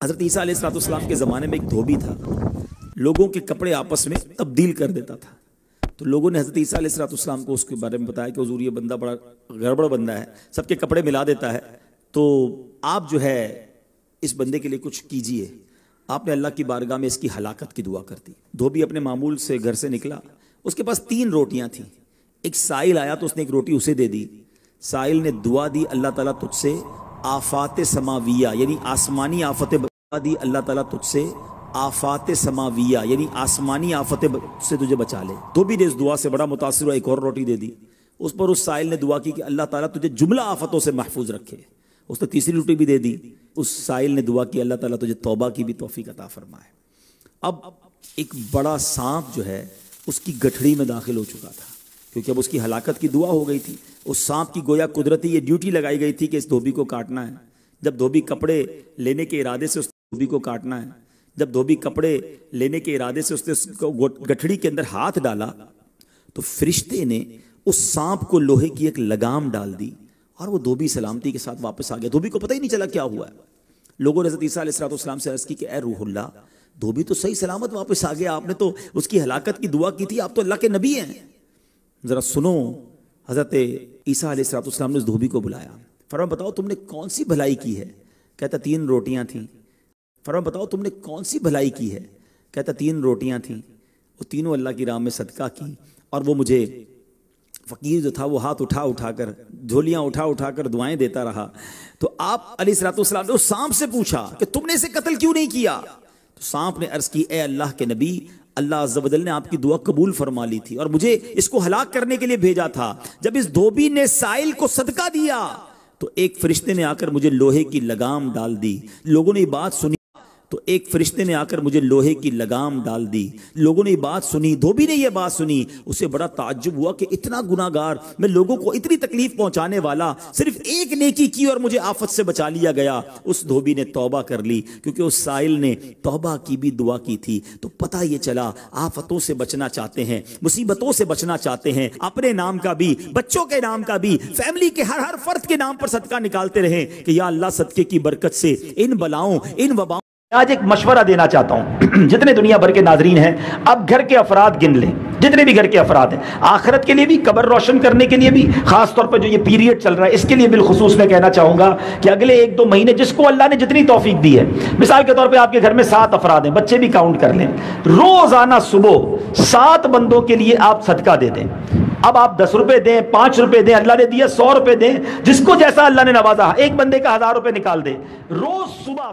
حضرت عیسیٰ علیہ السلام کے زمانے میں ایک دھوبی تھا، لوگوں کے کپڑے آپس میں تبدیل کر دیتا تھا۔ تو لوگوں نے حضرت عیسیٰ علیہ السلام کو اس کے بارے میں بتایا کہ حضور یہ بندہ بڑا گڑبڑ بندہ ہے، سب کے کپڑے ملا دیتا ہے، تو آپ جو ہے اس بندے کے لیے کچھ کیجئے۔ آپ نے اللہ کی بارگاہ میں اس کی ہلاکت کی دعا کر دی۔ دھوبی اپنے معمول سے گھر سے نکلا، اس کے پاس 3 روٹیاں تھیں۔ ایک سائل آیا تو اس نے ایک روٹی اسے دے دی۔ سائل نے دعا دی، اللہ تعالیٰ تجھ سے آفات سماویہ یعنی آسمانی آفتیں دی، اللہ تعالیٰ تجھ سے آفات سماویہ یعنی آسمانی آفتیں سے تجھے بچا لے۔ دھوبی نے اس دعا سے بڑا متاثر ہوا، ایک اور روٹی دے دی۔ اس پر اس سائل نے دعا کی کہ اللہ تعالیٰ تجھے جملہ آفتوں سے محفوظ رکھے۔ اس نے تیسری روٹی بھی دے دی۔ اس سائل نے دعا کی اللہ تعالیٰ تجھے توبہ کی بھی توفیق عطا فرمائے۔ اب ایک بڑا سانپ جو ہے اس کی گٹھڑی میں داخل ہو چکا تھا، کیونکہ اب اس کی ہلاکت کی دعا ہو گئی تھی۔ اس سانپ کی گویا قدرتی یہ ڈیوٹی لگائی گئی تھی کہ اس دھوبی کو کاٹنا ہے۔ جب دھوبی کپڑے لینے کے ارادے سے اس دھوبی کو کاٹنا ہے، جب دھوبی کپڑے لینے کے ارادے سے اس نے گٹھڑی کے اندر ہاتھ ڈالا تو فرشتے نے اس سانپ کو لوہے کی ایک لگام ڈال دی اور وہ دھوبی سلامتی کے ساتھ واپس آ گیا۔ دھوبی کو پتہ ہی نہیں چلا کیا ہوا ہے۔ لوگوں نے حضرت عیسیٰ علیہ السلام سے عرض کی کہ اے روح اللہ، دھوبی تو صحیح سلامت واپس آ گیا، آپ نے تو اس کی ہلاکت کی دعا کی تھی، آپ تو اللہ کے نبی ہیں۔ ذرا سنو، حضرت عیسیٰ علیہ السلام نے اس دھوبی کو بلایا، فرمایا بتاؤ تم نے کون سی بھلائی کی ہے؟ کہتا 3 روٹیاں تھیں۔ فرمایا بتاؤ تم نے کون سی بھلائی کی ہے؟ کہتا 3 روٹیاں تھیں، وہ تینوں اللہ کی راہ میں صدقہ کی، اور وہ مجھے فقیر جو تھا وہ ہاتھ اٹھا کر جھولیاں اٹھا کر دعائیں دیتا رہا۔ تو آپ علیہ السلام نے اس سانپ سے پوچھا کہ تم نے اسے قتل کیوں نہیں کیا؟ تو سانپ نے عرض کی اے اللہ کے نبی، اللہ عز و جل نے آپ کی دعا قبول فرما لی تھی اور مجھے اس کو ہلاک کرنے کے لیے بھیجا تھا۔ جب اس دھوبی نے سائل کو صدقہ دیا تو ایک فرشتے نے آ کر مجھے لوہے کی لگام ڈال دی۔ لوگوں نے یہ بات سنی تو ایک فرشتے نے آ کر مجھے لوہے کی لگام ڈال دی۔ لوگوں نے یہ بات سنی، دھوبی نے یہ بات سنی، اسے بڑا تعجب ہوا کہ اتنا گناہگار میں، لوگوں کو اتنی تکلیف پہنچانے والا، صرف ایک نیکی کی اور مجھے آفت سے بچا لیا گیا۔ اس دھوبی نے توبہ کر لی کیونکہ اس سائل نے توبہ کی بھی دعا کی تھی۔ تو پتہ یہ چلا آفتوں سے بچنا چاہتے ہیں، مصیبتوں سے بچنا چاہتے ہیں، اپنے نام کا بھی، بچوں کے نام کا بھی، فیملی کے ہر فرد کے نام پر صدقہ نکالتے رہیں کہ یا اللہ صدقے کی برکت سے ان بلاؤں، ان وباؤں۔ آج ایک مشورہ دینا چاہتا ہوں، جتنے دنیا بھر کے ناظرین ہیں اب گھر کے افراد گن لیں، جتنے بھی گھر کے افراد ہیں، آخرت کے لیے بھی، قبر روشن کرنے کے لیے بھی، خاص طور پر جو یہ پیریڈ چل رہا ہے اس کے لیے بالخصوص میں کہنا چاہوں گا کہ اگلے 1-2 مہینے جس کو اللہ نے جتنی توفیق دی ہے، مثال کے طور پہ آپ کے گھر میں 7 افراد ہیں، بچے بھی کاؤنٹ کر لیں، روزانہ صبح 7 بندوں کے لیے آپ صدقہ دے دیں۔ اب آپ 10 روپے دیں، 5 روپے دیں، اللہ نے دیا 100 روپے دیں، جس کو جیسا اللہ نے نوازا، ایک بندے کا 1000 روپے نکال دیں، روز صبح